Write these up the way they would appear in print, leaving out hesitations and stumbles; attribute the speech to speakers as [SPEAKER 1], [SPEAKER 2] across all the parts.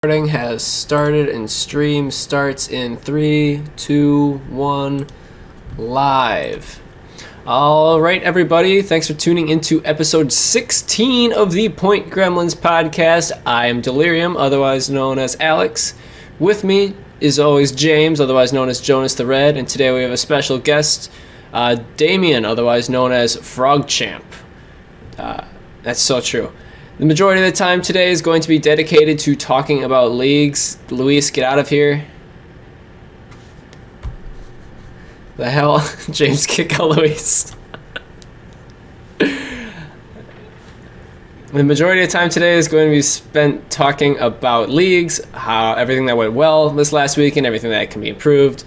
[SPEAKER 1] Recording has started and stream starts in 3, 2, 1, live. All right, everybody, thanks for tuning into episode 16 of the Point Gremlins podcast. I am Delirium, otherwise known as Alex. With me is always James, otherwise known as Jonas the Red, and today we have a special guest, Damien, otherwise known as Frogchamp. That's so true. The majority of the time today is going to be dedicated to talking about leagues. Luis, get out of here. The hell? James, kick out Luis. The majority of the time today is going to be spent talking about leagues, how everything that went well this last week and everything that can be improved.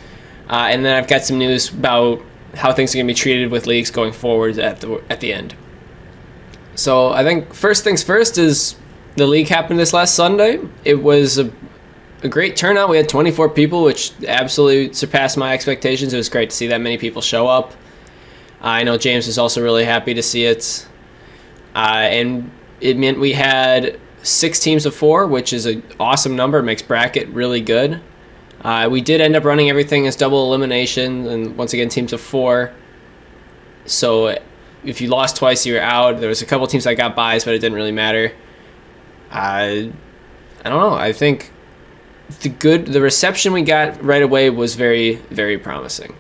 [SPEAKER 1] And then I've got some news about how things are going to be treated with leagues going forward at the end. So I think first things first is the league happened this last Sunday. It was a great turnout. We had 24 people, which absolutely surpassed my expectations. It was great to see that many people show up. I know James was also really happy to see it. And it meant we had 6 teams of 4, which is an awesome number. It makes bracket really good. We did end up running everything as double elimination, and once again, teams of 4. So if you lost twice, you were out. There was a couple teams that got buys, but it didn't really matter. I don't know. I think the reception we got right away was very, very promising.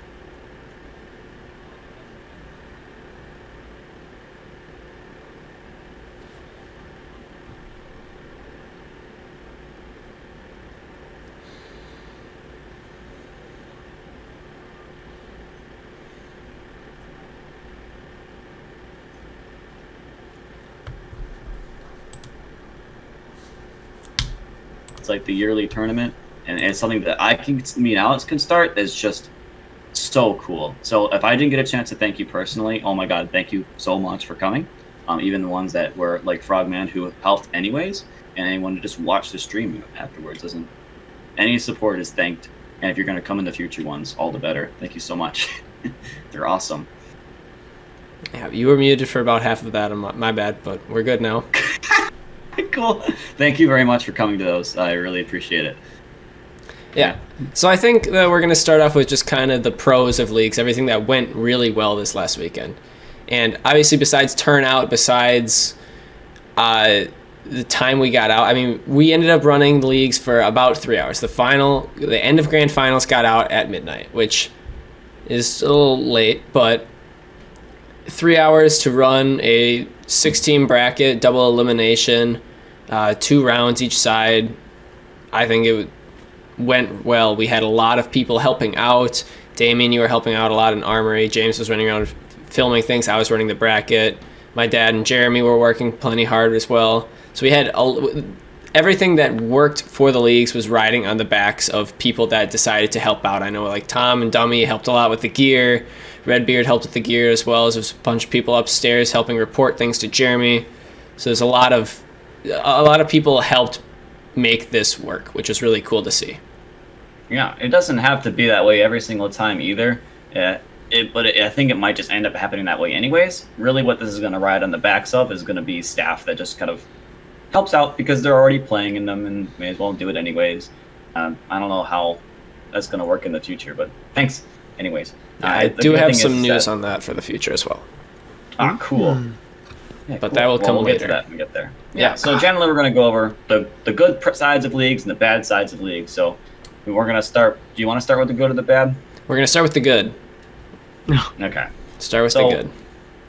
[SPEAKER 2] It's like the yearly tournament, and it's something that me and Alex can start. That's just so cool. So if I didn't get a chance to thank you personally, oh my god, thank you so much for coming. Even the ones that were like Frogman who helped anyways, and anyone to just watch the stream afterwards. Any support is thanked, and if you're going to come in the future ones, all the better. Thank you so much. They're awesome.
[SPEAKER 1] Yeah, you were muted for about half of that. My bad, but we're good now.
[SPEAKER 2] Cool. Thank you very much for coming to those. I really appreciate it.
[SPEAKER 1] Yeah. So I think that we're going to start off with just kind of the pros of leagues, everything that went really well this last weekend. And obviously besides turnout, besides the time we got out, I mean, we ended up running the leagues for about 3 hours. The end of grand finals got out at midnight, which is a little late, but 3 hours to run a 16 bracket, double elimination, 2 rounds each side. I think it went well. We had a lot of people helping out. Damien, you were helping out a lot in Armory. James was running around filming things. I was running the bracket. My dad and Jeremy were working plenty hard as well. So we had everything that worked for the leagues was riding on the backs of people that decided to help out. I know like Tom and Dummy helped a lot with the gear. Redbeard helped with the gear, as well as there's a bunch of people upstairs helping report things to Jeremy. So there's a lot of people helped make this work, which is really cool to see.
[SPEAKER 2] Yeah, it doesn't have to be that way every single time either. I think it might just end up happening that way anyways. Really what this is going to ride on the backs of is going to be staff that just kind of helps out because they're already playing in them and may as well do it anyways. I don't know how that's going to work in the future, but thanks anyways.
[SPEAKER 1] I do have some news on that for the future as well.
[SPEAKER 2] Ah, cool.
[SPEAKER 1] Yeah, but cool. That will come later.
[SPEAKER 2] We'll get to that when we get there. Yeah, so generally we're going to go over the good sides of leagues and the bad sides of leagues. So we're going to start. Do you want to start with the good or the bad?
[SPEAKER 1] We're going to start with the good.
[SPEAKER 2] Okay.
[SPEAKER 1] Start with the good.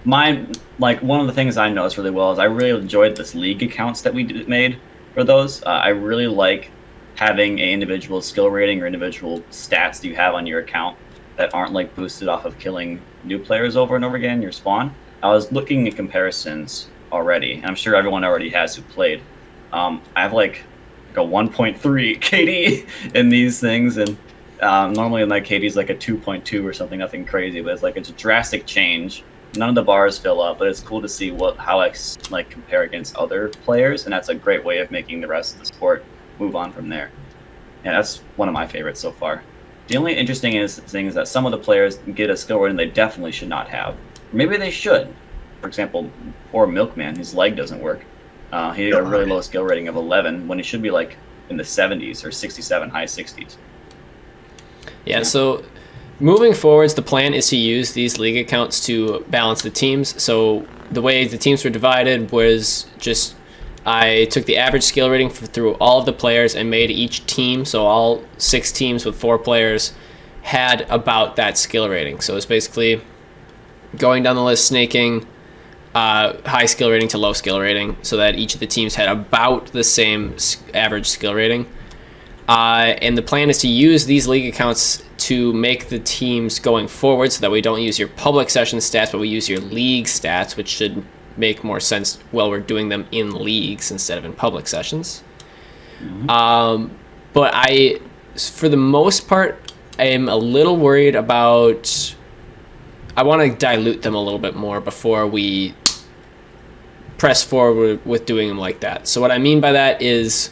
[SPEAKER 2] One of the things I noticed really well is I really enjoyed this league accounts that we made for those. I really like having an individual skill rating or individual stats that you have on your account that aren't like boosted off of killing new players over and over again in your spawn. I was looking at comparisons already, and I'm sure everyone already has who played. I have like a 1.3 KD in these things, and normally my KD is like a 2.2 or something, nothing crazy, but it's a drastic change. None of the bars fill up, but it's cool to see how I compare against other players, and that's a great way of making the rest of the sport move on from there. Yeah, that's one of my favorites so far. The only interesting thing is that some of the players get a skill rating they definitely should not have. Maybe they should. For example, poor Milkman, his leg doesn't work. He got a really low skill rating of 11 when he should be like in the 70s or 67, high 60s.
[SPEAKER 1] Yeah, so moving forwards, the plan is to use these league accounts to balance the teams. So the way the teams were divided was just I took the average skill rating through all of the players and made each team, so all 6 teams with 4 players, had about that skill rating. So it's basically going down the list, snaking high skill rating to low skill rating, so that each of the teams had about the same average skill rating. And the plan is to use these league accounts to make the teams going forward so that we don't use your public session stats, but we use your league stats, which should make more sense while we're doing them in leagues instead of in public sessions. But for the most part, I am a little worried about... I want to dilute them a little bit more before we press forward with doing them like that. So what I mean by that is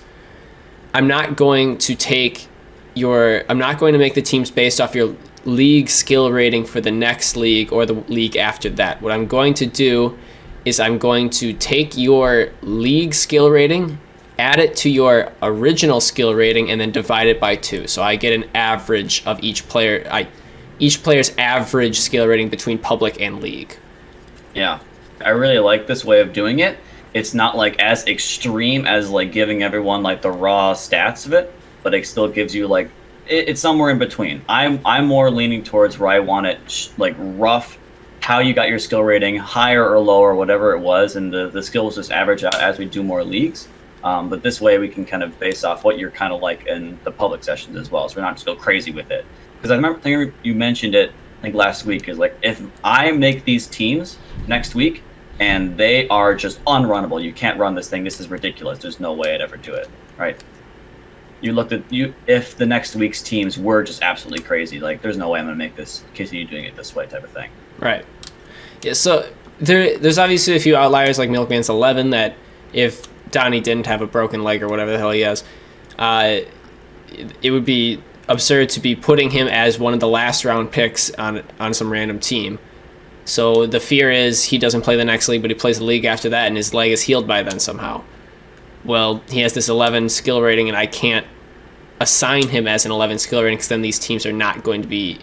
[SPEAKER 1] I'm not going to make the teams based off your league skill rating for the next league or the league after that. What I'm going to do is I'm going to take your league skill rating, add it to your original skill rating, and then divide it by 2. So I get an average of each player's average skill rating between public and league.
[SPEAKER 2] Yeah, I really like this way of doing it. It's not like as extreme as like giving everyone like the raw stats of it, but it still gives you like it's somewhere in between. I'm more leaning towards where I want it like rough, how you got your skill rating, higher or lower, whatever it was, and the skills just average out as we do more leagues. But this way we can kind of base off what you're kind of like in the public sessions as well, so we're not just go crazy with it. Because I remember you mentioned it, I think last week, is like if I make these teams next week and they are just unrunnable, you can't run this thing, this is ridiculous, there's no way I'd ever do it, right? If the next week's teams were just absolutely crazy, like there's no way I'm going to make this, continue doing it this way type of thing. Right.
[SPEAKER 1] Yeah, so there's obviously a few outliers like Milkman's 11 that if Donnie didn't have a broken leg or whatever the hell he has, it would be absurd to be putting him as one of the last round picks on some random team. So the fear is he doesn't play the next league, but he plays the league after that and his leg is healed by then somehow. Well, he has this 11 skill rating and I can't assign him as an 11 skill rating because then these teams are not going to be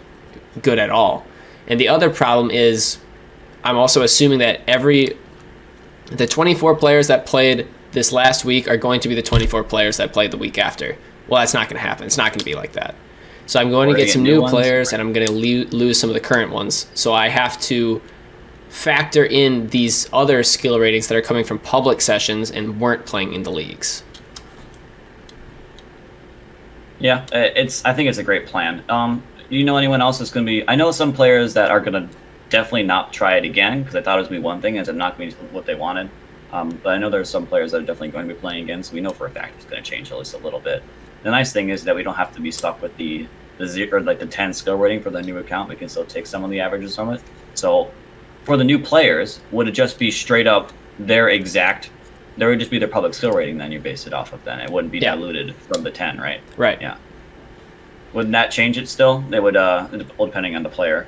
[SPEAKER 1] good at all. And the other problem is I'm also assuming that the 24 players that played this last week are going to be the 24 players that played the week after. Well, that's not going to happen. It's not going to be like that. So I'm going to get some new players, and I'm going to lose some of the current ones. So I have to factor in these other skill ratings that are coming from public sessions and weren't playing in the leagues.
[SPEAKER 2] Yeah, I think it's a great plan. You know anyone else that's going to be... I know some players that are going to definitely not try it again because I thought it was going to be one thing, ends up not being what they wanted. But I know there's some players that are definitely going to be playing again, so we know for a fact it's going to change at least a little bit. The nice thing is that we don't have to be stuck with the 0 or like the 10 skill rating for the new account. We can still take some of the averages from it. So for the new players, would it just be straight up there would just be their public skill rating then you base it off of then. It wouldn't be diluted from the 10, right?
[SPEAKER 1] Right.
[SPEAKER 2] Yeah. Wouldn't that change it still? They would, depending on the player.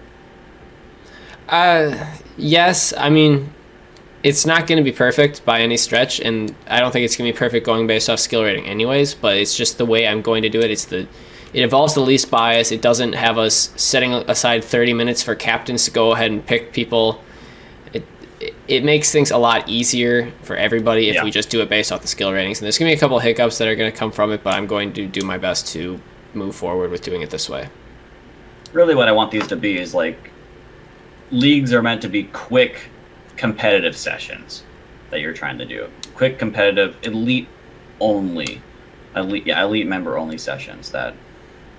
[SPEAKER 1] Yes. I mean, it's not going to be perfect by any stretch, and I don't think it's going to be perfect going based off skill rating anyways, but it's just the way I'm going to do it. It involves the least bias. It doesn't have us setting aside 30 minutes for captains to go ahead and pick people. It makes things a lot easier for everybody if we just do it based off the skill ratings. And there's going to be a couple of hiccups that are going to come from it, but I'm going to do my best to move forward with doing it this way.
[SPEAKER 2] Really what I want these to be is like leagues are meant to be quick competitive sessions that you're trying to do. Quick competitive elite member only sessions that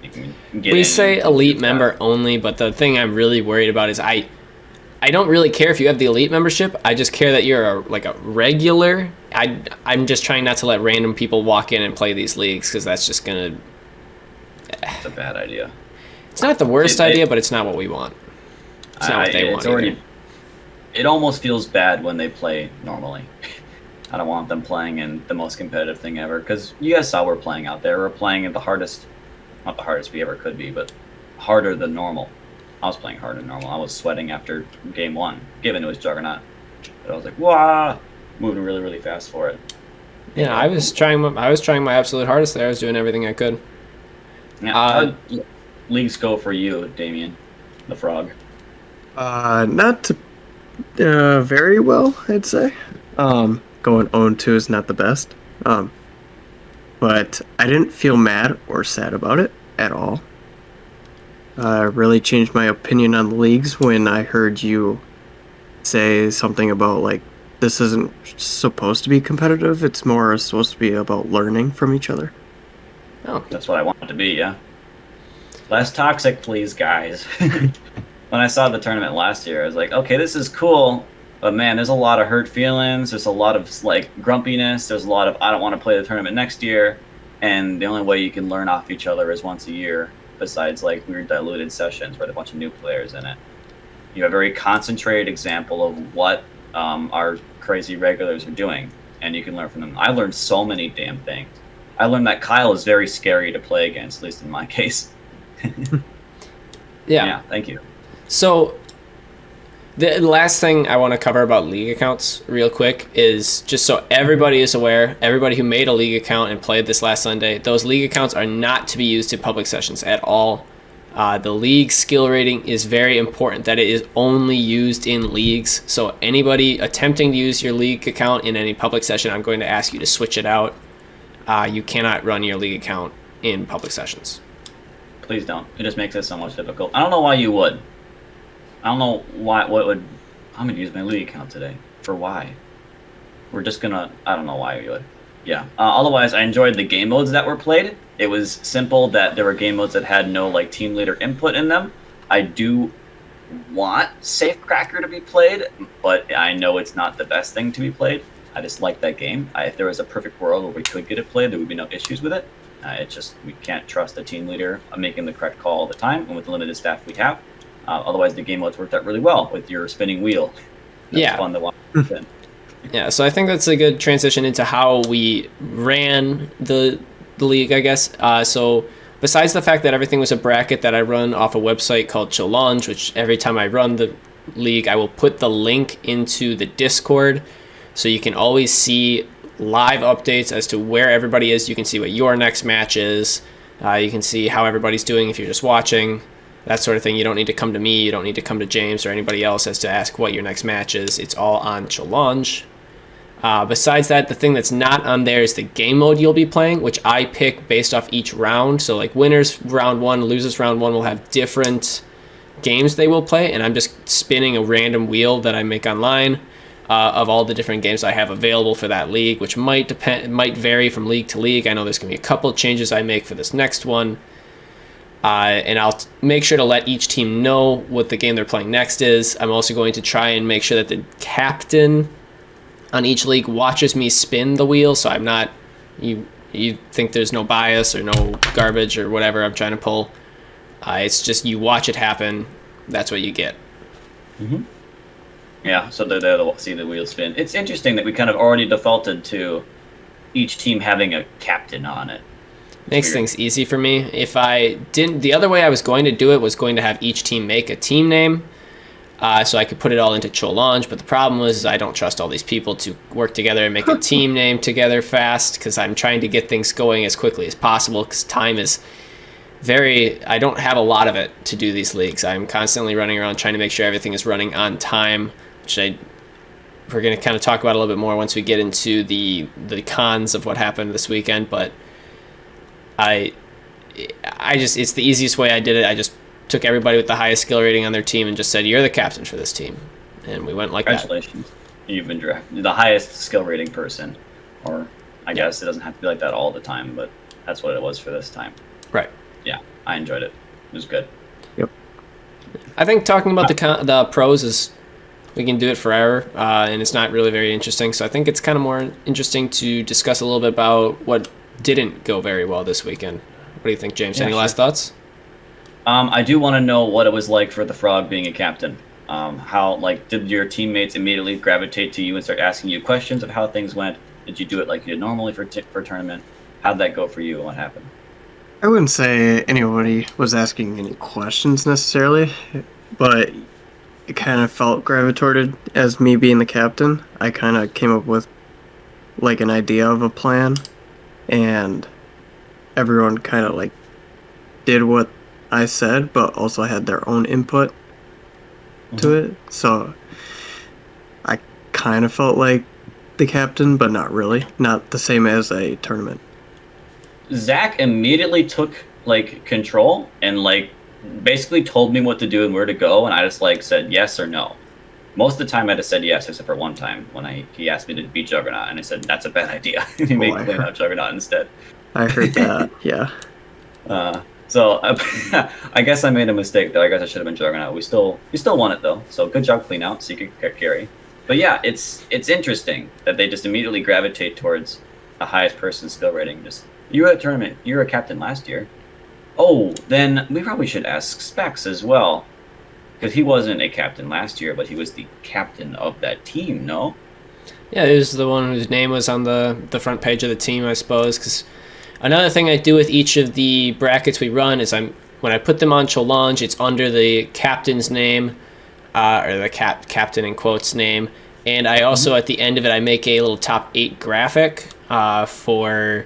[SPEAKER 2] you can get.
[SPEAKER 1] We say elite member only, but the thing I'm really worried about is I don't really care if you have the elite membership. I just care that you're a regular. I'm just trying not to let random people walk in and play these leagues because that's just gonna.
[SPEAKER 2] It's a bad idea.
[SPEAKER 1] It's not the worst idea, but it's not what we want. It's not what they want either.
[SPEAKER 2] It almost feels bad when they play normally. I don't want them playing in the most competitive thing ever, because you guys saw we're playing out there. We're playing at the hardest, not the hardest we ever could be, but harder than normal. I was playing harder than normal. I was sweating after game 1, given it was Juggernaut. But I was like, wah, moving really, really fast for it.
[SPEAKER 1] Yeah, I was trying. I was trying my absolute hardest there. I was doing everything I could.
[SPEAKER 2] Yeah, how did leagues go for you, Damien, the Frog?
[SPEAKER 3] Not very well, I'd say. Going 0-2 is not the best. But I didn't feel mad or sad about it at all. I really changed my opinion on the leagues when I heard you say something about like this isn't supposed to be competitive. It's more supposed to be about learning from each other.
[SPEAKER 1] Oh,
[SPEAKER 2] That's what I want it to be, yeah. Less toxic, please, guys. When I saw the tournament last year, I was like, okay, this is cool, but man, there's a lot of hurt feelings. There's a lot of like grumpiness. There's a lot of I don't want to play the tournament next year, and the only way you can learn off each other is once a year. Besides like weird diluted sessions with a bunch of new players in it, you have a very concentrated example of what our crazy regulars are doing, and you can learn from them. I learned so many damn things. I learned that Kyle is very scary to play against, at least in my case.
[SPEAKER 1] yeah.
[SPEAKER 2] Thank you.
[SPEAKER 1] So the last thing I want to cover about league accounts real quick is just so everybody is aware, everybody who made a league account and played this last Sunday, those league accounts are not to be used in public sessions at all. The league skill rating is very important that it is only used in leagues. So anybody attempting to use your league account in any public session, I'm going to ask you to switch it out. You cannot run your league account in public sessions.
[SPEAKER 2] Please don't. It just makes it so much difficult. I don't know why you would. I don't know why. What would? I'm gonna use my league account today. For why? We're just gonna. I don't know why you would. Yeah. Otherwise, I enjoyed the game modes that were played. It was simple that there were game modes that had no like team leader input in them. I do want Safecracker to be played, but I know it's not the best thing to be played. I just like that game. If there was a perfect world where we could get it played, there would be no issues with it. It's just we can't trust the team leader making the correct call all the time, and with the limited staff we have. Otherwise, the game modes worked out really well with your spinning wheel. That's fun to watch.
[SPEAKER 1] Yeah, so I think that's a good transition into how we ran the league, I guess. So besides the fact that everything was a bracket that I run off a website called Challenge, which every time I run the league, I will put the link into the Discord, so you can always see live updates as to where everybody is. You can see what your next match is. You can see how everybody's doing if you're just watching. That sort of thing. You don't need to come to me. You don't need to come to James or anybody else as to ask what your next match is. It's all on Challenge. Besides that, the thing that's not on there is the game mode you'll be playing, which I pick based off each round. So like winners round one, losers round one will have different games they will play, and I'm just spinning a random wheel that I make online of all the different games I have available for that league, which might vary from league to league. I know there's going to be a couple changes I make for this next one. And I'll make sure to let each team know what the game they're playing next is. I'm also going to try and make sure that the captain on each league watches me spin the wheel, so I'm not, you think there's no bias or no garbage or whatever I'm trying to pull. It's just you watch it happen. That's what you get.
[SPEAKER 2] Mm-hmm. Yeah, so they're there to see the wheel spin. It's interesting that we kind of already defaulted to each team having a captain on it.
[SPEAKER 1] Makes things easy for me. If I didn't, the other way I was going to do it was going to have each team make a team name, so I could put it all into Challenge. But the problem was I don't trust all these people to work together and make a team name together fast, because I'm trying to get things going as quickly as possible, because time is I don't have a lot of it to do these leagues. I'm constantly running around trying to make sure everything is running on time, which we're going to kind of talk about a little bit more once we get into the cons of what happened this weekend. But I just, it's the easiest way I did it. I just took everybody with the highest skill rating on their team and just said, you're the captain for this team. And we went like that.
[SPEAKER 2] Congratulations. You've been drafted. The highest skill rating person. Or I guess it doesn't have to be like that all the time, but that's what it was for this time.
[SPEAKER 1] Right.
[SPEAKER 2] Yeah, I enjoyed it. It was good.
[SPEAKER 3] Yep.
[SPEAKER 1] I think talking about the pros is, we can do it forever, and it's not really very interesting. So I think it's kind of more interesting to discuss a little bit about what didn't go very well this weekend. What do you think, James? Any last thoughts?
[SPEAKER 2] I do want to know what it was like for the Frog being a captain. How, like, did your teammates immediately gravitate to you and start asking you questions of how things went? Did you do it like you did normally for a tournament? How'd that go for you and what happened?
[SPEAKER 3] I wouldn't say anybody was asking any questions necessarily, but it kind of felt gravitated as me being the captain. I kind of came up with like an idea of a plan, and everyone kind of like did what I said, but also had their own input to it. So I kind of felt like the captain, but not really. Not the same as a tournament.
[SPEAKER 2] Zach immediately took like control and like basically told me what to do and where to go, and I just like said yes or no. Most of the time I just said yes, except for one time when he asked me to beat Juggernaut, and I said that's a bad idea. And he made me play out Juggernaut instead.
[SPEAKER 3] I heard that. Yeah.
[SPEAKER 2] So I guess I made a mistake though. I guess I should have been Juggernaut. We still won it though. So good job, clean out, Secret Carry. But yeah, it's interesting that they just immediately gravitate towards the highest person skill rating. Just you were at a tournament, you were a captain last year. Oh, then we probably should ask Specs as well, because he wasn't a captain last year, but he was the captain of that team. No?
[SPEAKER 1] Yeah, he was the one whose name was on the front page of the team, I suppose. Because another thing I do with each of the brackets we run is when I put them on Challenge, it's under the captain's name, or the captain in quotes name, and I also at the end of it I make a little top 8 graphic for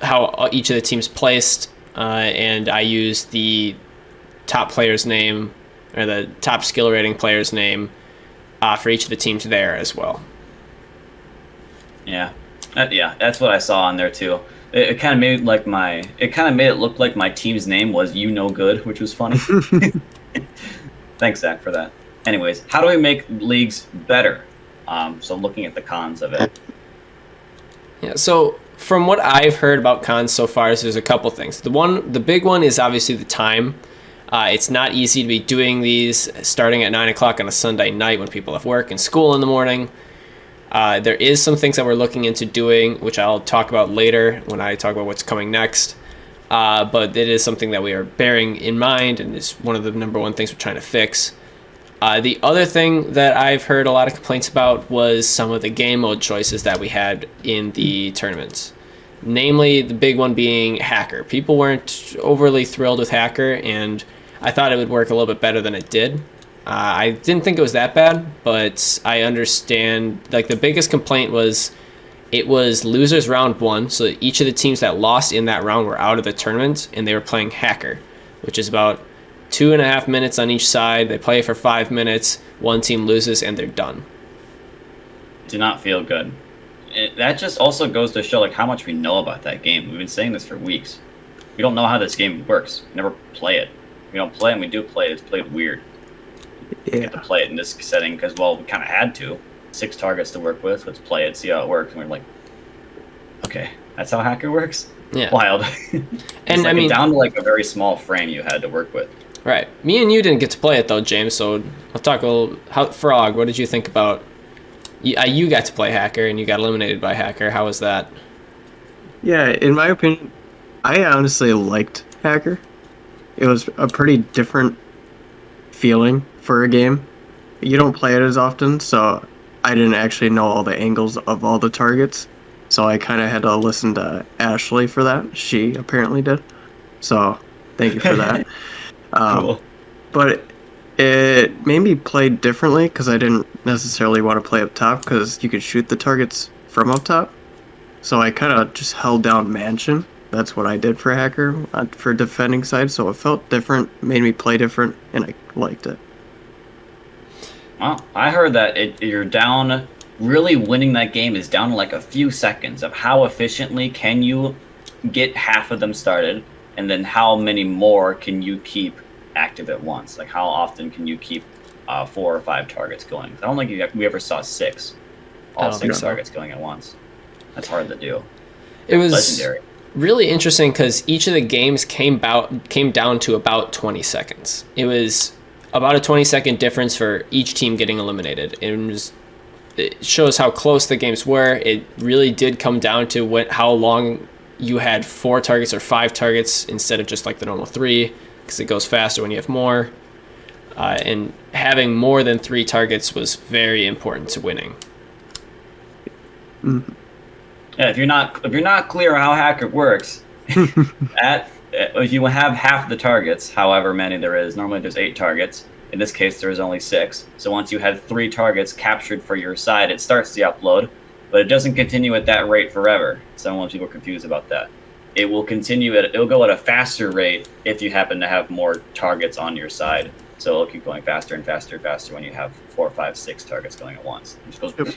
[SPEAKER 1] how each of the teams placed, and I use the top player's name or the top skill rating player's name for each of the teams there as well.
[SPEAKER 2] Yeah, that's what I saw on there too. It kind of made it look like my team's name was You No Good, which was funny. Thanks, Zach, for that. Anyways, how do we make leagues better? So looking at the cons of it.
[SPEAKER 1] Yeah, so from what I've heard about cons so far is there's a couple things. The big one is obviously the time. It's not easy to be doing these starting at 9 o'clock on a Sunday night when people have work and school in the morning. There is some things that we're looking into doing, which I'll talk about later when I talk about what's coming next. But it is something that we are bearing in mind, and is one of the number one things we're trying to fix. The other thing that I've heard a lot of complaints about was some of the game mode choices that we had in the tournaments. Namely, the big one being Hacker. People weren't overly thrilled with Hacker, and I thought it would work a little bit better than it did. I didn't think it was that bad, but I understand, like, the biggest complaint was it was losers round 1, so each of the teams that lost in that round were out of the tournament, and they were playing Hacker, which is about 2.5 minutes on each side. They play for 5 minutes, one team loses, and they're done.
[SPEAKER 2] Do not feel good. That just also goes to show like how much we know about that game. We've been saying this for weeks. We don't know how this game works. We never play it. We don't play it, and we do play it. It's played weird.
[SPEAKER 3] Yeah.
[SPEAKER 2] We have to play it in this setting because, well, we kind of had to. 6 targets to work with. Let's play it, see how it works. And we're like, okay, that's how Hacker works?
[SPEAKER 1] Yeah.
[SPEAKER 2] Wild.
[SPEAKER 1] And
[SPEAKER 2] like
[SPEAKER 1] I mean,
[SPEAKER 2] down to like a very small frame you had to work with.
[SPEAKER 1] Right. Me and you didn't get to play it though, James. So I'll talk a little. Frog, what did you think about? You got to play Hacker and you got eliminated by Hacker. How was that?
[SPEAKER 3] Yeah, in my opinion, I honestly liked Hacker. It was a pretty different feeling for a game. You don't play it as often, so I didn't actually know all the angles of all the targets. So I kind of had to listen to Ashley for that. She apparently did. So thank you for that.
[SPEAKER 2] Cool.
[SPEAKER 3] But it made me play differently because I didn't necessarily want to play up top because you could shoot the targets from up top. So I kind of just held down Mansion. That's what I did for Hacker, for defending side. So it felt different, made me play different, and I liked it.
[SPEAKER 2] Well, I heard that you're down. Really winning that game is down to like a few seconds of how efficiently can you get half of them started, and then how many more can you keep active at once? Like how often can you keep 4 or 5 targets going? I don't think we ever saw 6, all 6 targets going at once. That's hard to do.
[SPEAKER 1] It was
[SPEAKER 2] legendary.
[SPEAKER 1] Really interesting because each of the games came down to about 20 seconds. It was about a 20-second difference for each team getting eliminated. It shows how close the games were. It really did come down to how long you had 4 targets or 5 targets instead of just like the normal 3, because it goes faster when you have more. And having more than 3 targets was very important to winning.
[SPEAKER 3] Mm-hmm.
[SPEAKER 2] Yeah, if you're not clear how Hacker works, if you have half the targets, however many there is, normally there's 8 targets. In this case, there's only 6. So once you had 3 targets captured for your side, it starts the upload. but it doesn't continue at that rate forever. Some people are confused about that. It will continue it'll go at a faster rate if you happen to have more targets on your side. So it'll keep going faster and faster and faster when you have 4, 5, 6 targets going at once. It just goes,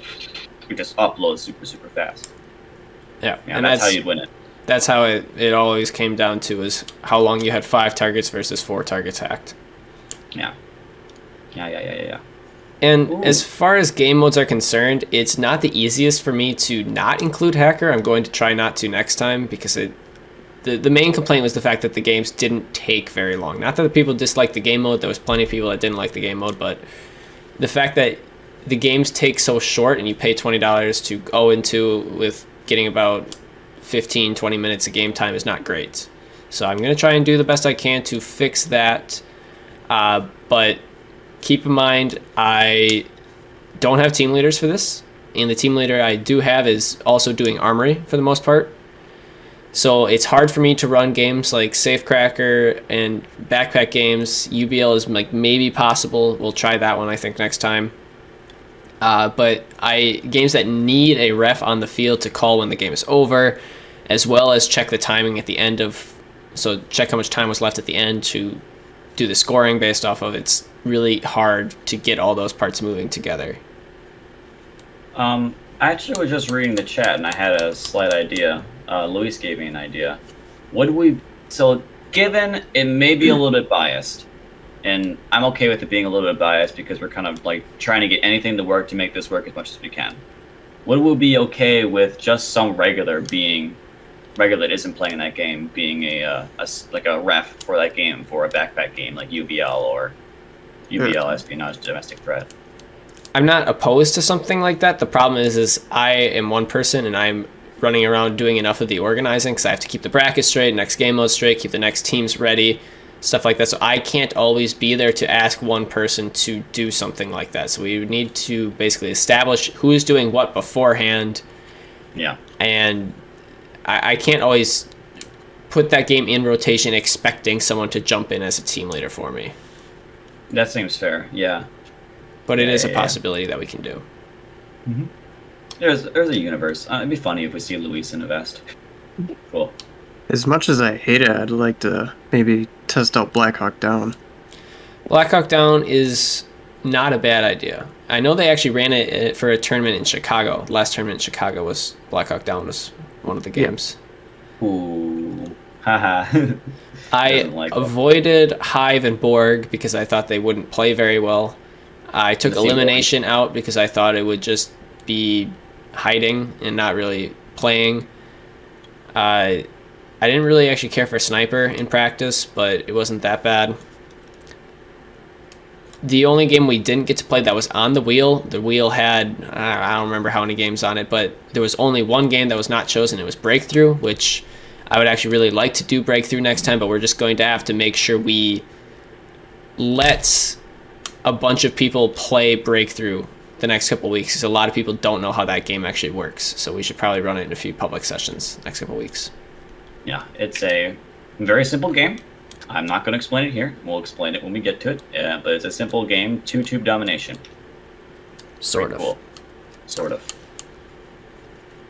[SPEAKER 2] it just uploads super, super fast.
[SPEAKER 1] Yeah,
[SPEAKER 2] and that's how you'd win it.
[SPEAKER 1] That's how it always came down to, is how long you had 5 targets versus 4 targets hacked.
[SPEAKER 2] Yeah.
[SPEAKER 1] And
[SPEAKER 2] Ooh.
[SPEAKER 1] As far as game modes are concerned, it's not the easiest for me to not include Hacker. I'm going to try not to next time, because the main complaint was the fact that the games didn't take very long. Not that the people disliked the game mode. There was plenty of people that didn't like the game mode, but the fact that the games take so short and you pay $20 to go into with getting about 15, 20 minutes of game time is not great. So I'm going to try and do the best I can to fix that. But keep in mind, I don't have team leaders for this. And the team leader I do have is also doing Armory for the most part. So it's hard for me to run games like Safecracker and Backpack games. UBL is like maybe possible. We'll try that one, I think, next time. But games that need a ref on the field to call when the game is over, as well as check the timing at the end so check how much time was left at the end to do the scoring based off of. It's really hard to get all those parts moving together.
[SPEAKER 2] I actually was just reading the chat and I had a slight idea. Luis gave me an idea. Given it may be a little bit biased, and I'm okay with it being a little bit biased because we're kind of like trying to get anything to work to make this work as much as we can. Would we be okay with just some regular that isn't playing that game being a ref for that game, for a Backpack game like UBL or UBL Espionage Domestic Threat?
[SPEAKER 1] I'm not opposed to something like that. The problem is I am one person and I'm running around doing enough of the organizing because I have to keep the bracket straight, next game mode straight, keep the next teams ready, stuff like that. So I can't always be there to ask one person to do something like that. So we would need to basically establish who is doing what beforehand.
[SPEAKER 2] Yeah.
[SPEAKER 1] And I can't always put that game in rotation expecting someone to jump in as a team leader for me.
[SPEAKER 2] That seems fair, yeah.
[SPEAKER 1] But it is a possibility that we can do.
[SPEAKER 2] Mm-hmm. There's a universe. It'd be funny if we see Luis in a vest. Cool.
[SPEAKER 3] As much as I hate it, I'd like to maybe test out Black Hawk Down.
[SPEAKER 1] Black Hawk Down is not a bad idea. I know they actually ran it for a tournament in Chicago. The last tournament in Chicago was Black Hawk Down was one of the games.
[SPEAKER 2] Ooh. Haha.
[SPEAKER 1] I avoided Hive and Borg because I thought they wouldn't play very well. I took Elimination out because I thought it would just be hiding and not really playing. I didn't really actually care for Sniper in practice, but it wasn't that bad. The only game we didn't get to play that was on the wheel had, I don't remember how many games on it, but there was only one game that was not chosen. It was Breakthrough, which I would actually really like to do Breakthrough next time, but we're just going to have to make sure we let a bunch of people play Breakthrough the next couple of weeks, because a lot of people don't know how that game actually works. So we should probably run it in a few public sessions next couple of weeks.
[SPEAKER 2] Yeah, it's a very simple game. I'm not going to explain it here. We'll explain it when we get to it. But it's a simple game, 2-tube domination.
[SPEAKER 1] Sort of.
[SPEAKER 2] Cool. Sort of.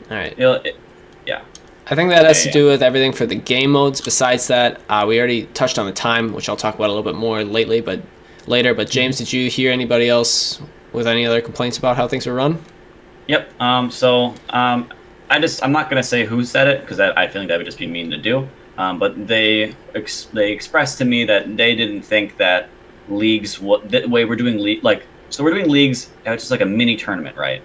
[SPEAKER 1] All right.
[SPEAKER 2] Yeah.
[SPEAKER 1] I think that has to do with everything for the game modes. Besides that, we already touched on the time, which I'll talk about a little bit more later. But James, did you hear anybody else with any other complaints about how things were run?
[SPEAKER 2] Yep. I'm not going to say who said it because I feel like that would just be mean to do. But they expressed to me that they didn't think that leagues, the way we're doing so we're doing leagues, it's just like a mini tournament, right?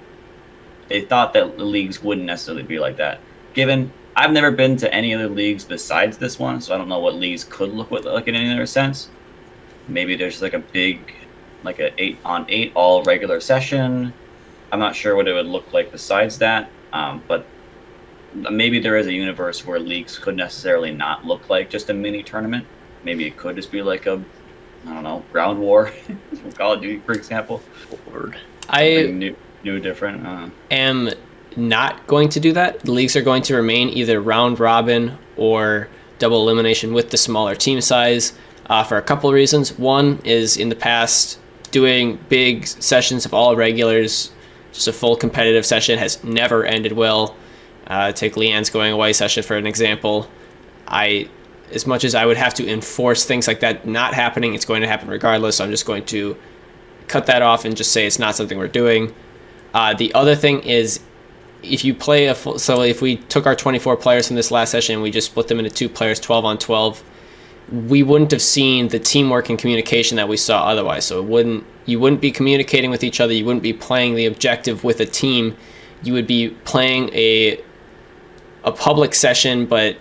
[SPEAKER 2] They thought that the leagues wouldn't necessarily be like that. Given I've never been to any other leagues besides this one, so I don't know what leagues could look like in any other sense. Maybe there's like a big, like a 8-on-8 all regular session. I'm not sure what it would look like besides that, but maybe there is a universe where leagues could necessarily not look like just a mini tournament. Maybe it could just be like a, I don't know, ground war from Call of Duty, for example.
[SPEAKER 3] Lord.
[SPEAKER 2] New, different.
[SPEAKER 1] Am not going to do that. The leagues are going to remain either round robin or double elimination with the smaller team size for a couple of reasons. One is in the past, doing big sessions of all regulars just a full competitive session has never ended well. Take Leanne's going away session for an example. As much as I would have to enforce things like that not happening, it's going to happen regardless. So I'm just going to cut that off and just say it's not something we're doing. The other thing is, if you play so if we took our 24 players from this last session and we just split them into 2 players, 12 on 12, we wouldn't have seen the teamwork and communication that we saw otherwise. So you wouldn't be communicating with each other. You wouldn't be playing the objective with a team. You would be playing a public session, but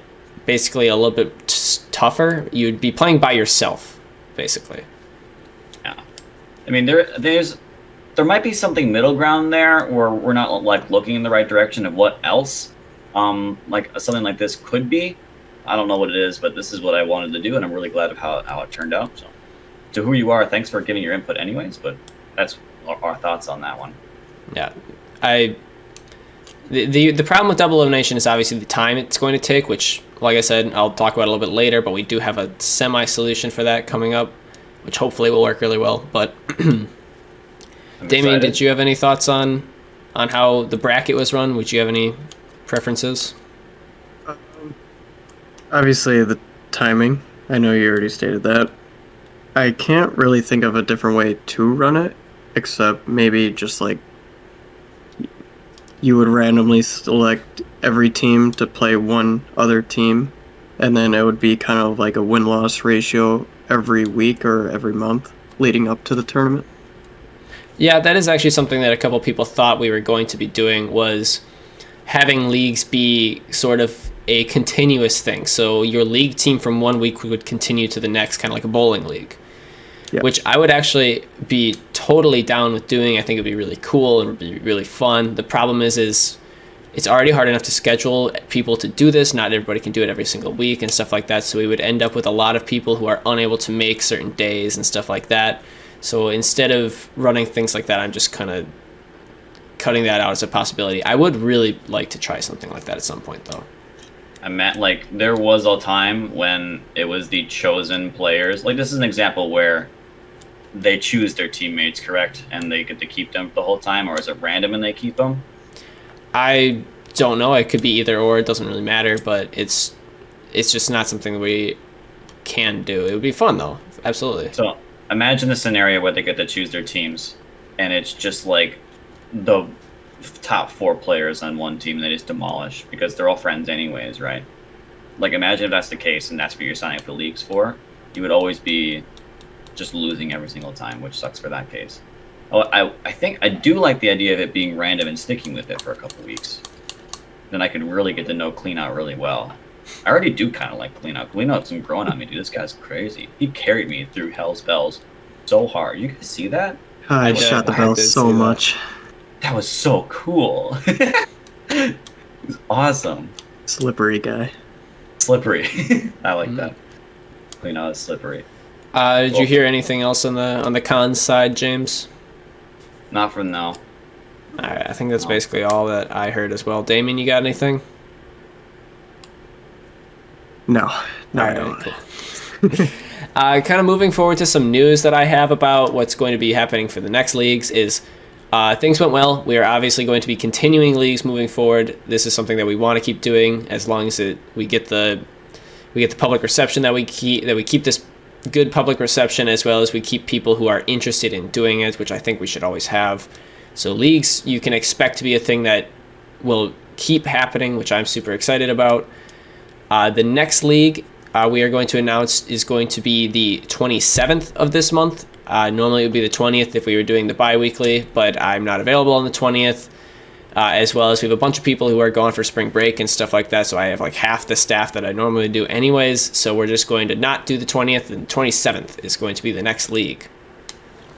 [SPEAKER 1] basically a little bit tougher. You'd be playing by yourself, basically.
[SPEAKER 2] Yeah, I mean there might be something middle ground there where we're not like looking in the right direction of what else like something like this could be. I don't know what it is, but this is what I wanted to do, and I'm really glad of how it turned out. So, to who you are, thanks for giving your input anyways, but that's our thoughts on that one.
[SPEAKER 1] Yeah. The problem with double elimination is obviously the time it's going to take, which, like I said, I'll talk about a little bit later, but we do have a semi-solution for that coming up, which hopefully will work really well. But Damien, did you have any thoughts on how the bracket was run? Would you have any preferences?
[SPEAKER 3] Obviously, the timing. I know you already stated that. I can't really think of a different way to run it, except maybe just like you would randomly select every team to play one other team, and then it would be kind of like a win-loss ratio every week or every month leading up to the tournament.
[SPEAKER 1] Yeah, that is actually something that a couple people thought we were going to be doing, was having leagues be sort of a continuous thing. So your league team from one week would continue to the next, kind of like a bowling league. Yep. Which I would actually be totally down with doing. I think it'd be really cool and would be really fun. The problem is it's already hard enough to schedule people to do this. Not everybody can do it every single week and stuff like that. So we would end up with a lot of people who are unable to make certain days and stuff like that. So instead of running things like that, I'm just kind of cutting that out as a possibility. I would really like to try something like that at some point, though.
[SPEAKER 2] I meant, like, there was a time when it was the chosen players. Like, this is an example where they choose their teammates, correct? And they get to keep them the whole time? Or is it random and they keep them?
[SPEAKER 1] I don't know. It could be either or. It doesn't really matter. But it's just not something we can do. It would be fun, though. Absolutely.
[SPEAKER 2] So imagine the scenario where they get to choose their teams. And it's just, like, the top 4 players on one team they just demolish because they're all friends anyways, right? Like, imagine if that's the case and that's what you're signing up for leagues for. You would always be just losing every single time, which sucks for that case. Oh, I think I do like the idea of it being random and sticking with it for a couple weeks. Then I could really get to know Clean Out really well. I already do kind of like Clean Out. Clean Out's been growing on me, dude. This guy's crazy. He carried me through Hell's Bells so hard. You guys see that?
[SPEAKER 3] I shot the bell so much.
[SPEAKER 2] That was so cool. It was awesome.
[SPEAKER 3] Slippery guy.
[SPEAKER 2] Slippery. I like that. Clean Out is slippery.
[SPEAKER 1] Did you hear anything else on the cons side, James?
[SPEAKER 2] Not from now.
[SPEAKER 1] All right, I think that's basically all that I heard as well. Damien, you got anything?
[SPEAKER 3] No, I
[SPEAKER 1] right,
[SPEAKER 3] don't.
[SPEAKER 1] Cool. Kind of moving forward to some news that I have about what's going to be happening for the next leagues is things went well. We are obviously going to be continuing leagues moving forward. This is something that we want to keep doing as long as we get the public reception that we keep this good public reception, as well as we keep people who are interested in doing it, which I think we should always have. So leagues, you can expect to be a thing that will keep happening, which I'm super excited about. The next league we are going to announce is going to be the 27th of this month. Normally it would be the 20th if we were doing the bi-weekly, but I'm not available on the 20th. As well as we have a bunch of people who are gone for spring break and stuff like that, so I have like half the staff that I normally do anyways, so we're just going to not do the 20th, and the 27th is going to be the next league.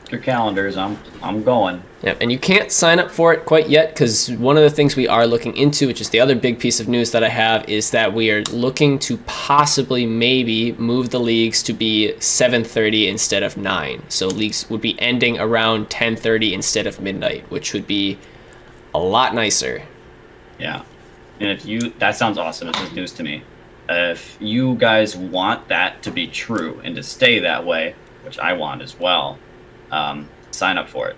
[SPEAKER 2] Your calendars, I'm going.
[SPEAKER 1] Yeah, and you can't sign up for it quite yet, because one of the things we are looking into, which is the other big piece of news that I have, is that we are looking to possibly maybe move the leagues to be 7:30 instead of 9. So leagues would be ending around 10:30 instead of midnight, which would be a lot nicer.
[SPEAKER 2] Yeah. And that sounds awesome. This is news to me. If you guys want that to be true and to stay that way, which I want as well, sign up for it.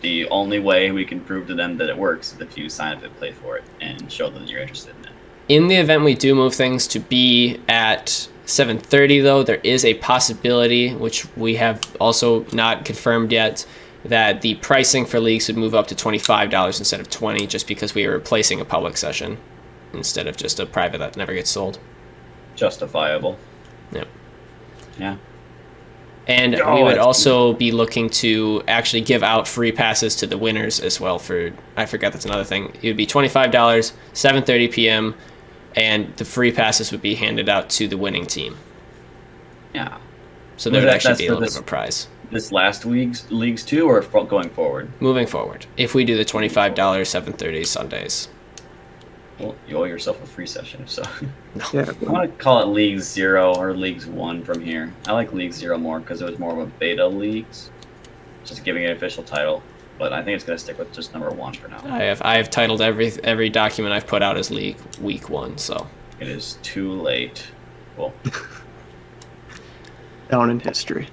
[SPEAKER 2] the only way we can prove to them that it works is if you sign up and play for it and show them that you're interested in it.
[SPEAKER 1] In the event we do move things to be at 7:30, though, there is a possibility, which we have also not confirmed yet, that the pricing for leagues would move up to $25 instead of $20, just because we are replacing a public session instead of just a private that never gets sold.
[SPEAKER 2] Justifiable.
[SPEAKER 1] Yep.
[SPEAKER 2] Yeah.
[SPEAKER 1] And we would also be looking to actually give out free passes to the winners as well. I forgot that's another thing. It would be $25, 7:30 p.m., and the free passes would be handed out to the winning team.
[SPEAKER 2] Yeah.
[SPEAKER 1] So there would actually be a little bit of a prize.
[SPEAKER 2] This last week's leagues too, or going forward?
[SPEAKER 1] Moving forward. If we do the $25 7:30 Sundays.
[SPEAKER 2] Well, you owe yourself a free session, so.
[SPEAKER 3] Yeah.
[SPEAKER 2] I want to call it League 0 or Leagues 1 from here. I like League 0 more because it was more of a beta leagues. Just giving it an official title. But I think it's going to stick with just number 1 for now.
[SPEAKER 1] I have titled every document I've put out as League Week 1, so.
[SPEAKER 2] It is too late. Cool.
[SPEAKER 3] Down in history.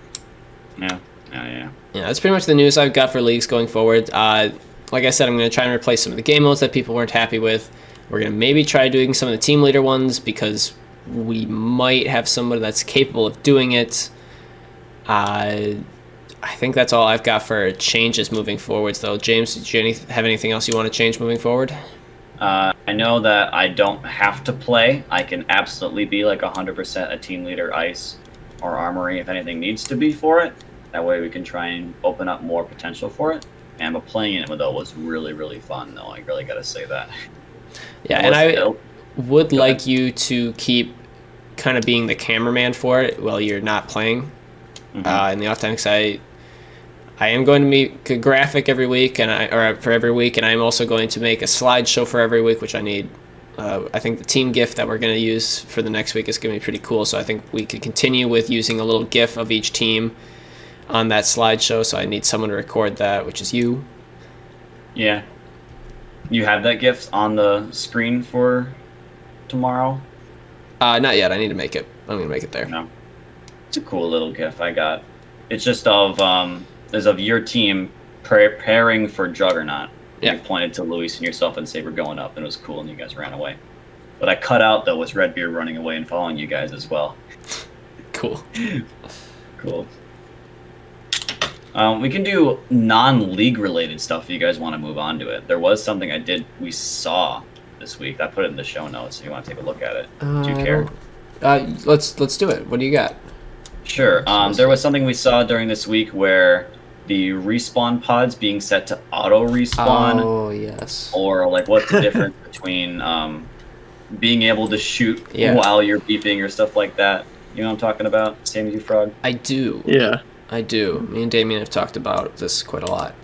[SPEAKER 2] Yeah.
[SPEAKER 1] Yeah, that's pretty much the news I've got for leagues going forward. Like I said, I'm going to try and replace some of the game modes that people weren't happy with. We're going to maybe try doing some of the team leader ones because we might have somebody that's capable of doing it. I think that's all I've got for changes moving forwards, though. James, did you have anything else you want to change moving forward?
[SPEAKER 2] I know that I don't have to play. I can absolutely be like 100% a team leader, ice, or armory if anything needs to be for it. That way we can try and open up more potential for it. But playing it, though, was really, really fun, though. I really got to say that.
[SPEAKER 1] Yeah, and I would like you to keep kind of being the cameraman for it while you're not playing in the off time, because I am going to make a graphic every week, for every week, and I'm also going to make a slideshow for every week, which I need. I think the team GIF that we're going to use for the next week is going to be pretty cool, so I think we could continue with using a little GIF of each team on that slideshow, so I need someone to record that, which is you.
[SPEAKER 2] Yeah. You have that GIF on the screen for tomorrow?
[SPEAKER 1] Not yet. I need to make it. I'm going to make it there.
[SPEAKER 2] No. It's a cool little GIF I got. It's just of your team preparing for Juggernaut.
[SPEAKER 1] Yeah.
[SPEAKER 2] You pointed to Luis and yourself and Saber going up, and it was cool, and you guys ran away. But I cut out, though, was Redbeard running away and following you guys as well.
[SPEAKER 1] Cool.
[SPEAKER 2] Cool. We can do non-league related stuff if you guys want to move on to it. There was something we saw this week. I put it in the show notes if you want to take a look at it. Do you care?
[SPEAKER 1] Let's do it. What do you got?
[SPEAKER 2] Sure. There was something we saw during this week where the respawn pods being set to auto respawn.
[SPEAKER 1] Oh, yes.
[SPEAKER 2] Or like what's the difference between being able to shoot while you're beeping or stuff like that. You know what I'm talking about? Same as you, Frog?
[SPEAKER 1] I do.
[SPEAKER 3] Yeah.
[SPEAKER 1] I do. Me and Damien have talked about this quite a lot.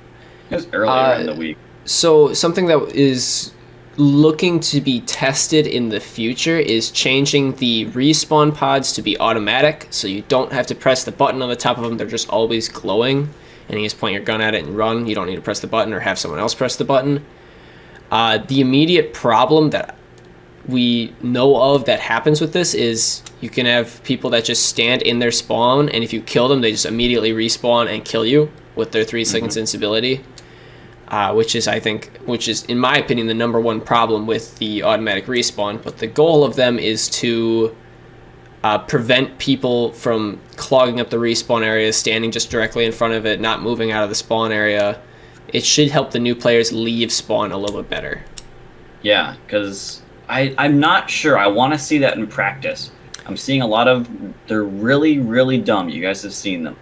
[SPEAKER 2] It was earlier in the week.
[SPEAKER 1] So something that is looking to be tested in the future is changing the respawn pods to be automatic, so you don't have to press the button on the top of them. They're just always glowing, and you just point your gun at it and run. You don't need to press the button or have someone else press the button. The immediate problem that we know of that happens with this is you can have people that just stand in their spawn, and if you kill them, they just immediately respawn and kill you with their 3 seconds invincibility, which is in my opinion the number one problem with the automatic respawn. But the goal of them is to prevent people from clogging up the respawn area, standing just directly in front of it, not moving out of the spawn area. It should help the new players leave spawn a little bit better.
[SPEAKER 2] Yeah, because I'm not sure. I want to see that in practice. I'm seeing a lot of... They're really, really dumb. You guys have seen them.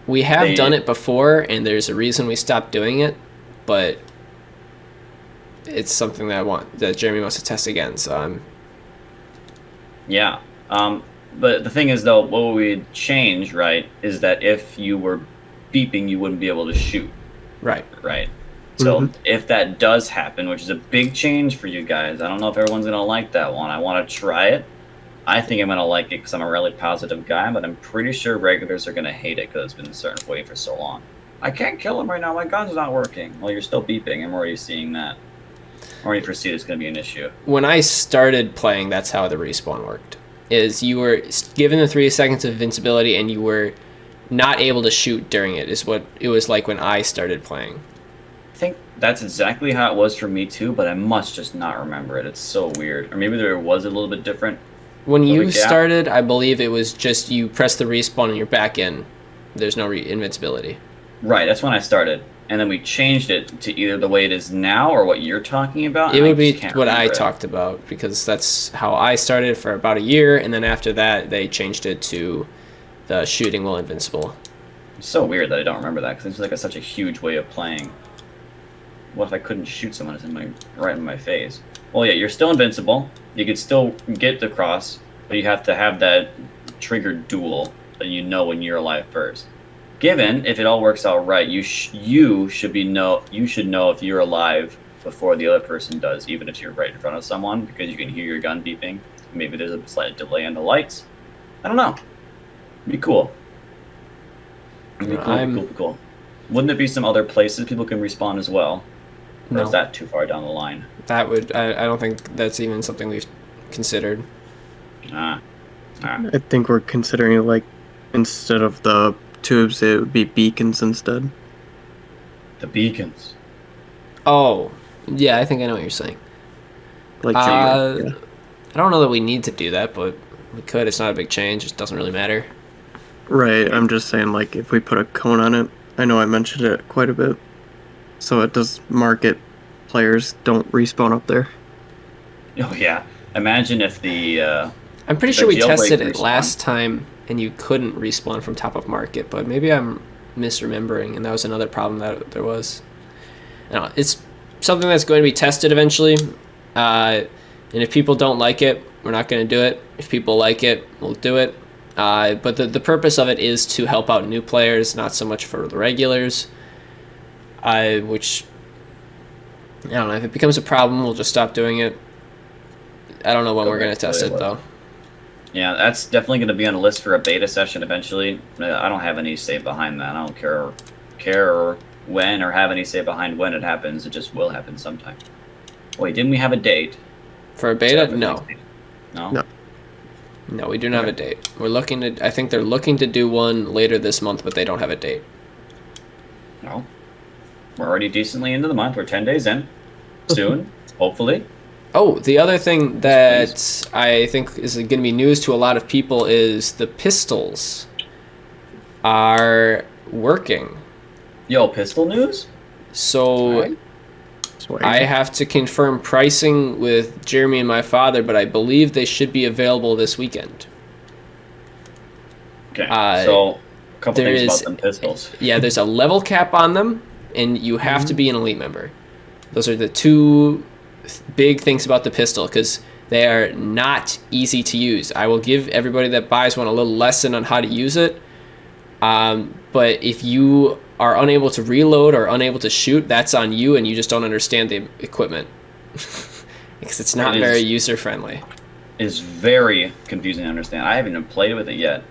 [SPEAKER 1] We have done it before, and there's a reason we stopped doing it, but it's something that Jeremy wants to test again, so I'm...
[SPEAKER 2] Yeah. But the thing is, though, what we'd change, right, is that if you were beeping, you wouldn't be able to shoot.
[SPEAKER 1] Right.
[SPEAKER 2] Right. So if that does happen, which is a big change for you guys, I don't know if everyone's going to like that one. I want to try it. I think I'm going to like it because I'm a really positive guy, but I'm pretty sure regulars are going to hate it because it's been a certain way for so long. I can't kill him right now. My gun's not working. Well, you're still beeping. I'm already seeing that. I already foresee it's going to be an issue.
[SPEAKER 1] When I started playing, that's how the respawn worked. Is you were given the 3 seconds of invincibility and you were not able to shoot during it, is what it was like when I started playing.
[SPEAKER 2] think that's exactly how it was for me too, but I must just not remember it. It's so weird. Or maybe there was a little bit different.
[SPEAKER 1] When
[SPEAKER 2] of a
[SPEAKER 1] you
[SPEAKER 2] gap.
[SPEAKER 1] started, I believe it was just you press the respawn and you're back in. There's no invincibility.
[SPEAKER 2] Right, that's when I started. And then we changed it to either the way it is now or what you're talking about.
[SPEAKER 1] It
[SPEAKER 2] and
[SPEAKER 1] would be
[SPEAKER 2] just can't
[SPEAKER 1] what I
[SPEAKER 2] remember it.
[SPEAKER 1] talked about because that's how I started for about a year, and then after that they changed it to the shooting while invincible.
[SPEAKER 2] It's so weird that I don't remember that because it's like such a huge way of playing. What if I couldn't shoot someone right in my face? Well, yeah, you're still invincible. You could still get the cross, but you have to have that triggered duel that you know when you're alive first. Given if it all works out right, you should know if you're alive before the other person does, even if you're right in front of someone, because you can hear your gun beeping. Maybe there's a slight delay in the lights. I don't know. It'd be cool. It'd be cool. Wouldn't there be some other places people can respawn as well? Or
[SPEAKER 1] No.
[SPEAKER 2] is that too far down the line?
[SPEAKER 1] That would I don't think that's even something we've considered.
[SPEAKER 2] Ah.
[SPEAKER 3] I think we're considering like instead of the tubes, it would be beacons instead.
[SPEAKER 2] The beacons.
[SPEAKER 1] Oh, yeah, I think I know what you're saying.
[SPEAKER 3] Like,
[SPEAKER 1] I
[SPEAKER 3] yeah.
[SPEAKER 1] don't know that we need to do that, but we could. It's not a big change. It doesn't really matter.
[SPEAKER 3] Right. I'm just saying, like, if we put a cone on it, I know I mentioned it quite a bit, so it does market players don't respawn up there.
[SPEAKER 2] Oh yeah. Imagine if the
[SPEAKER 1] I'm pretty
[SPEAKER 2] The
[SPEAKER 1] sure we
[SPEAKER 2] jailbreak
[SPEAKER 1] tested it
[SPEAKER 2] respawn.
[SPEAKER 1] last time, and you couldn't respawn from top of market, but maybe I'm misremembering, and that was another problem that there was. No, it's something that's going to be tested eventually, and if people don't like it, we're not going to do it. If people like it, we'll do it. But the purpose of it is to help out new players, not so much for the regulars. Which, I don't know, if it becomes a problem, we'll just stop doing it. I don't know when
[SPEAKER 2] Go
[SPEAKER 1] we're going
[SPEAKER 2] back
[SPEAKER 1] to
[SPEAKER 2] to
[SPEAKER 1] test
[SPEAKER 2] the
[SPEAKER 1] it,
[SPEAKER 2] way it
[SPEAKER 1] though.
[SPEAKER 2] yeah, that's definitely going to be on the list for a beta session eventually. I don't have any say behind that. I don't care when or have any say behind when it happens. It just will happen sometime. Wait, didn't we have a date?
[SPEAKER 1] For a beta? No.
[SPEAKER 2] No.
[SPEAKER 1] No, we do not have a date. We're looking to. I think they're looking to do one later this month, but they don't have a date.
[SPEAKER 2] No. We're already decently into the month. We're 10 days in. Soon, hopefully.
[SPEAKER 1] Oh, the other thing that I think is going to be news to a lot of people is the pistols are working.
[SPEAKER 2] Yo, pistol news?
[SPEAKER 1] So
[SPEAKER 2] Alright.
[SPEAKER 3] Swag.
[SPEAKER 1] I have to confirm pricing with Jeremy and my father, but I believe they should be available this weekend.
[SPEAKER 2] Okay, so a couple
[SPEAKER 1] there
[SPEAKER 2] things
[SPEAKER 1] is-
[SPEAKER 2] about them pistols.
[SPEAKER 1] Yeah, there's a level cap on them, and you have to be an elite member. Those are the two big things about the pistol, because they are not easy to use. I will give everybody that buys one a little lesson on how to use it. But if you are unable to reload or unable to shoot, that's on you, and you just don't understand the equipment. Because it's not
[SPEAKER 2] It is-
[SPEAKER 1] very user-friendly.
[SPEAKER 2] It's very confusing to understand. I haven't even played with it yet,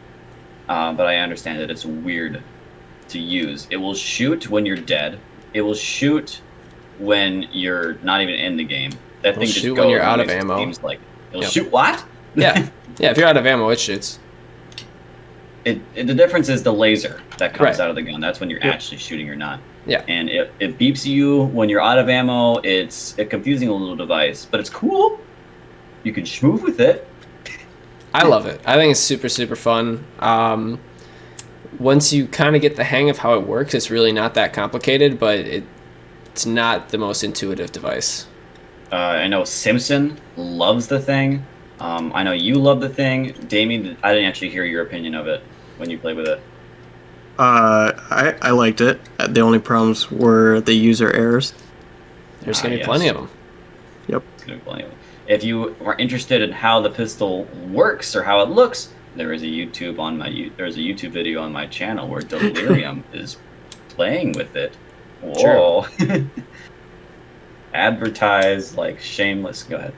[SPEAKER 2] but I understand that it's weird to use. It will shoot when you're dead. It will shoot when you're not even in the game. That
[SPEAKER 1] It'll
[SPEAKER 2] thing just
[SPEAKER 1] shoot
[SPEAKER 2] goes
[SPEAKER 1] when you're
[SPEAKER 2] and
[SPEAKER 1] out of
[SPEAKER 2] makes it
[SPEAKER 1] ammo.
[SPEAKER 2] seems like it'll
[SPEAKER 1] Yep.
[SPEAKER 2] shoot what?
[SPEAKER 1] Yeah, yeah. If you're out of ammo, it shoots.
[SPEAKER 2] The difference is the laser that comes
[SPEAKER 1] Right.
[SPEAKER 2] out of the gun. That's when you're actually shooting or not.
[SPEAKER 1] Yeah.
[SPEAKER 2] And it beeps you when you're out of ammo. It's a confusing little device, but it's cool. You can schmooze with it.
[SPEAKER 1] I love it. I think it's super, super fun. Once you kind of get the hang of how it works, it's really not that complicated, but it's not the most intuitive device.
[SPEAKER 2] I know Simpson loves the thing. I know you love the thing. Damien, I didn't actually hear your opinion of it when you played with it.
[SPEAKER 3] I liked it. The only problems were the user errors.
[SPEAKER 1] There's going to be
[SPEAKER 2] yes.
[SPEAKER 1] plenty of them.
[SPEAKER 3] Yep.
[SPEAKER 2] It's gonna be plenty of it. If you are interested in how the pistol works or how it looks, there's a YouTube video on my channel where Delirium is playing with it. Whoa. Advertise like shameless. Go ahead.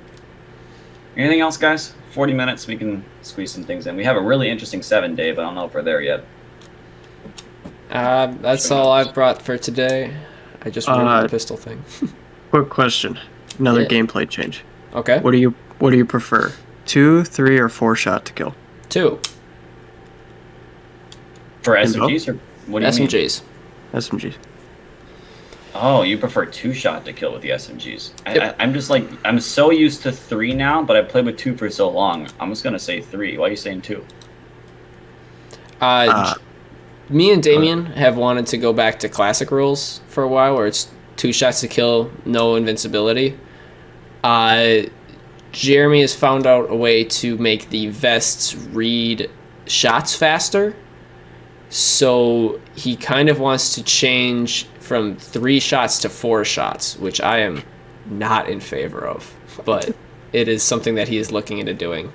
[SPEAKER 2] Anything else, guys? 40 minutes, we can squeeze some things in. We have a really interesting 7-day, but I don't know if we're there yet.
[SPEAKER 1] That's all I've brought for today. I just remembered the pistol thing.
[SPEAKER 3] Quick question. Another
[SPEAKER 1] Yeah.
[SPEAKER 3] gameplay change.
[SPEAKER 1] Okay.
[SPEAKER 3] What do you prefer? 2, 3, or 4 shot to kill?
[SPEAKER 1] 2.
[SPEAKER 2] For
[SPEAKER 3] Info?
[SPEAKER 2] SMGs, or what do you mean?
[SPEAKER 1] SMGs.
[SPEAKER 3] SMG.
[SPEAKER 2] Oh, you prefer 2-shot to kill with the SMGs.
[SPEAKER 1] Yep.
[SPEAKER 2] I'm just like, I'm so used to 3 now, but I played with 2 for so long. I'm just going to say 3. Why are you saying 2?
[SPEAKER 1] Me and Damien have wanted to go back to classic rules for a while, where it's 2 shots to kill, no invincibility. Jeremy has found out a way to make the vests read shots faster. So he kind of wants to change from 3 shots to 4 shots, which I am not in favor of. But it is something that he is looking into doing.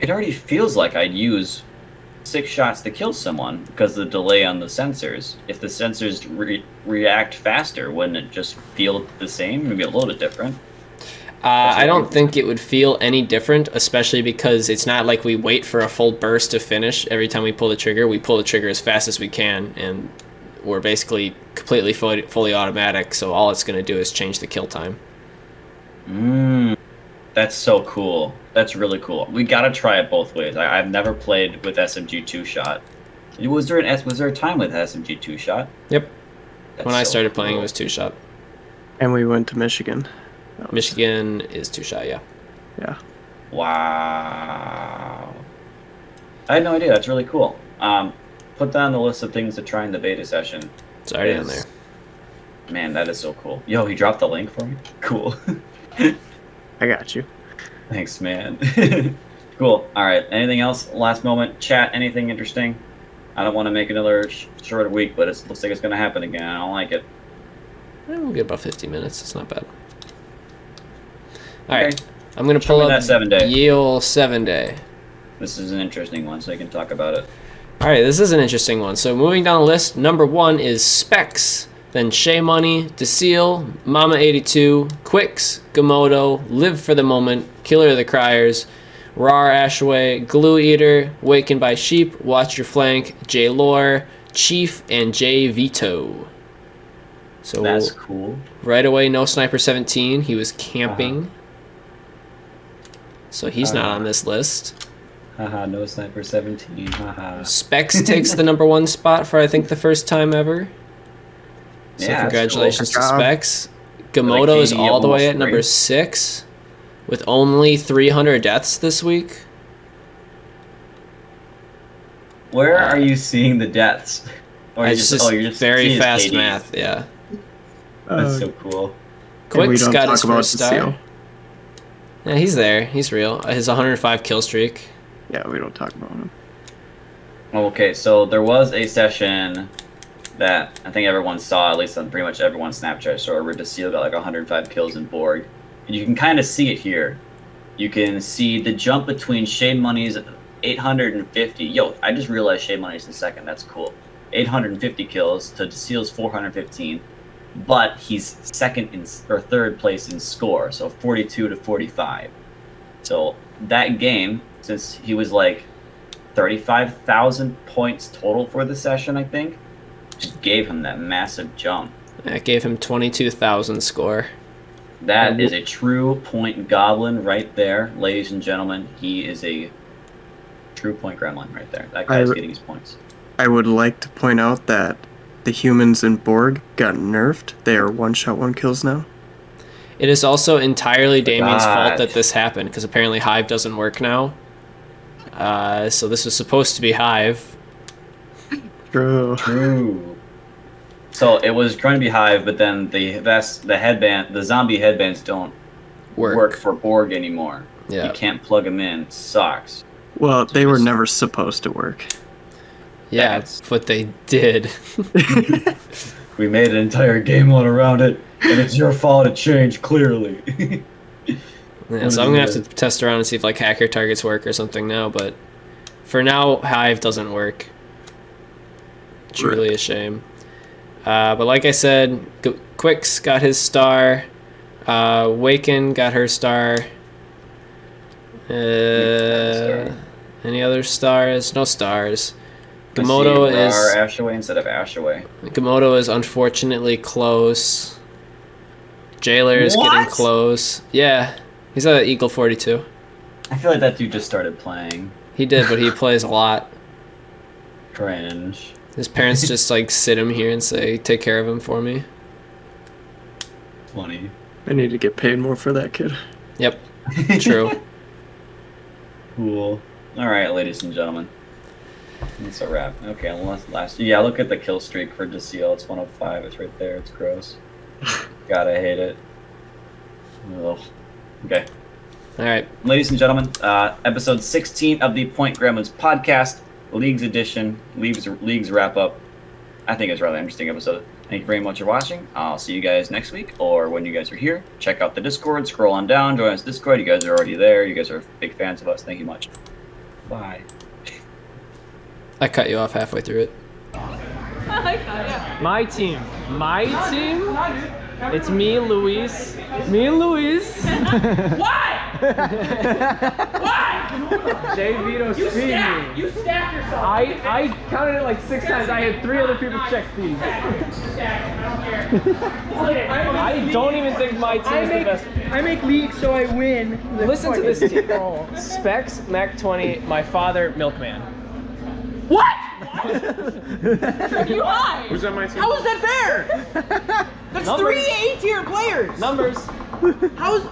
[SPEAKER 2] It already feels like I'd use 6 shots to kill someone because of the delay on the sensors. If the sensors react faster, wouldn't it just feel the same? Maybe a little bit different.
[SPEAKER 1] I don't think it would feel any different, especially because it's not like we wait for a full burst to finish every time we pull the trigger. We pull the trigger as fast as we can, and we're basically completely fully automatic, so all it's going to do is change the kill time.
[SPEAKER 2] That's so cool. That's really cool. We got to try it both ways. I've never played with SMG 2-shot. Was there a time with SMG 2-shot?
[SPEAKER 1] Yep.
[SPEAKER 2] That's
[SPEAKER 1] when I
[SPEAKER 2] so
[SPEAKER 1] started playing,
[SPEAKER 2] cool.
[SPEAKER 1] it was 2-shot.
[SPEAKER 3] And we went to Michigan.
[SPEAKER 1] Michigan is 2-shot, yeah.
[SPEAKER 3] Yeah.
[SPEAKER 2] Wow. I had no idea. That's really cool. Put that on the list of things to try in the beta session.
[SPEAKER 1] It's already on there.
[SPEAKER 2] Man, that is so cool. Yo, he dropped the link for me? Cool.
[SPEAKER 3] I got you.
[SPEAKER 2] Thanks, man. Cool. All right. Anything else? Last moment. Chat, anything interesting? I don't want to make another shorter week, but it looks like it's going to happen again. I don't like it.
[SPEAKER 1] We'll get about 50 minutes. It's not bad. All
[SPEAKER 2] Okay.
[SPEAKER 1] right. I'm going to
[SPEAKER 2] Show
[SPEAKER 1] pull
[SPEAKER 2] me
[SPEAKER 1] up
[SPEAKER 2] that 7-day.
[SPEAKER 1] Ye Ol' 7-day.
[SPEAKER 2] This is an interesting one, so I can talk about it.
[SPEAKER 1] All right, this is an interesting one. So moving down the list, number 1 is Specs, then Shea Money, DeSeal, Mama82, Quicks, Gamodo, Live for the Moment, Killer of the Criers, Rar Ashaway, Glue Eater, Wakened by Sheep, Watch Your Flank, J Lore, Chief, and J Vito. So
[SPEAKER 2] That's cool.
[SPEAKER 1] right away, no Sniper 17. He was camping. So he's not on this list.
[SPEAKER 2] Haha, no Sniper 17. Haha.
[SPEAKER 1] Specs takes the number 1 spot for I think the first time ever. So
[SPEAKER 2] Yeah,
[SPEAKER 1] congratulations to
[SPEAKER 3] that's cool.
[SPEAKER 1] Specs. Gamodo is
[SPEAKER 2] KD
[SPEAKER 1] all the way at
[SPEAKER 2] almost
[SPEAKER 1] number 6 with only 300 deaths this week.
[SPEAKER 2] Where are you seeing the deaths? Or
[SPEAKER 1] It's just
[SPEAKER 2] you're just
[SPEAKER 1] very
[SPEAKER 2] seeing
[SPEAKER 1] fast
[SPEAKER 2] KD.
[SPEAKER 1] math, yeah.
[SPEAKER 2] That's so cool.
[SPEAKER 3] And we
[SPEAKER 1] Quick's
[SPEAKER 3] don't
[SPEAKER 1] got
[SPEAKER 3] talk
[SPEAKER 1] his
[SPEAKER 3] about
[SPEAKER 1] first star.
[SPEAKER 3] DeSeal.
[SPEAKER 1] Yeah, he's there. He's real. His 105 kill streak.
[SPEAKER 3] Yeah, we don't talk about him.
[SPEAKER 2] Okay, so there was a session that I think everyone saw, at least on pretty much everyone's Snapchat story, where DeSeal got like 105 kills in Borg. And you can kind of see it here. You can see the jump between Shea Money's 850. Yo, I just realized Shea Money's in second. That's cool. 850 kills to DeSeal's 415. But he's third place in score, so 42 to 45. So that game, since he was like 35,000 points total for the session, I think, just gave him that massive jump.
[SPEAKER 1] That gave him 22,000 score.
[SPEAKER 2] That is a true point goblin right there, ladies and gentlemen. He is a true point gremlin right there. That guy's getting his points.
[SPEAKER 3] I would like to point out that the humans in Borg got nerfed. They are 1-shot 1 kills now.
[SPEAKER 1] It is also entirely Damien's fault
[SPEAKER 2] God.
[SPEAKER 1] that this happened, because apparently Hive doesn't work now. So this was supposed to be Hive.
[SPEAKER 3] True.
[SPEAKER 2] True. So it was going to be Hive, but then the zombie headbands don't work for Borg anymore.
[SPEAKER 1] Yeah.
[SPEAKER 2] You can't plug them in. It sucks.
[SPEAKER 3] Well, they were never supposed to work.
[SPEAKER 1] Yeah, but they did.
[SPEAKER 2] We made an entire game mode around it, and it's your fault it changed, clearly.
[SPEAKER 1] Yeah, so I'm going to have to test around and see if like hacker targets work or something now, but for now, Hive doesn't work. Truly a shame. But like I said, Quicks got his star. Waken got her star. Any other stars? No stars. Gamodo is
[SPEAKER 2] Ashaway instead of Ashaway.
[SPEAKER 1] Gamodo is unfortunately close. Jailer is getting close. Yeah, he's at Eagle 42.
[SPEAKER 2] I feel like that dude just started playing.
[SPEAKER 1] He did, but he plays a lot.
[SPEAKER 2] Cringe.
[SPEAKER 1] His parents just like sit him here and say, "Take care of him for me."
[SPEAKER 2] Funny.
[SPEAKER 3] I need to get paid more for that kid.
[SPEAKER 1] Yep. True.
[SPEAKER 2] Cool. All right, ladies and gentlemen. That's a wrap. Okay, unless yeah, look at the kill streak for Decil. It's 105. It's right there. It's gross. Gotta hate it. Ugh. Okay.
[SPEAKER 1] All right.
[SPEAKER 2] Ladies and gentlemen, episode 16 of the Point Gremlins podcast, Leagues edition, Leagues wrap up. I think it's a rather interesting episode. Thank you very much for watching. I'll see you guys next week, or when you guys are here. Check out the Discord, scroll on down, join us Discord. You guys are already there. You guys are big fans of us. Thank you much. Bye.
[SPEAKER 1] I cut you off halfway through it.
[SPEAKER 4] I like that, yeah.
[SPEAKER 5] My team. My team? It's me, Luis. Me and Luis.
[SPEAKER 4] Why? Why?
[SPEAKER 5] Jay Vito
[SPEAKER 4] You
[SPEAKER 5] speed
[SPEAKER 4] stacked.
[SPEAKER 5] me.
[SPEAKER 4] You stacked yourself.
[SPEAKER 5] I counted it like 6 times. I had 3 other people check these. I don't even think my team is the best.
[SPEAKER 6] I make leagues so I win. the
[SPEAKER 5] Listen to this
[SPEAKER 6] fucking-
[SPEAKER 5] team. Specs, Mac 20, my father, Milkman.
[SPEAKER 4] What? You lied.
[SPEAKER 6] Who's on my team?
[SPEAKER 4] How is that fair? That's
[SPEAKER 5] Numbers.
[SPEAKER 4] 3 A-tier players.
[SPEAKER 5] Numbers.
[SPEAKER 4] How is?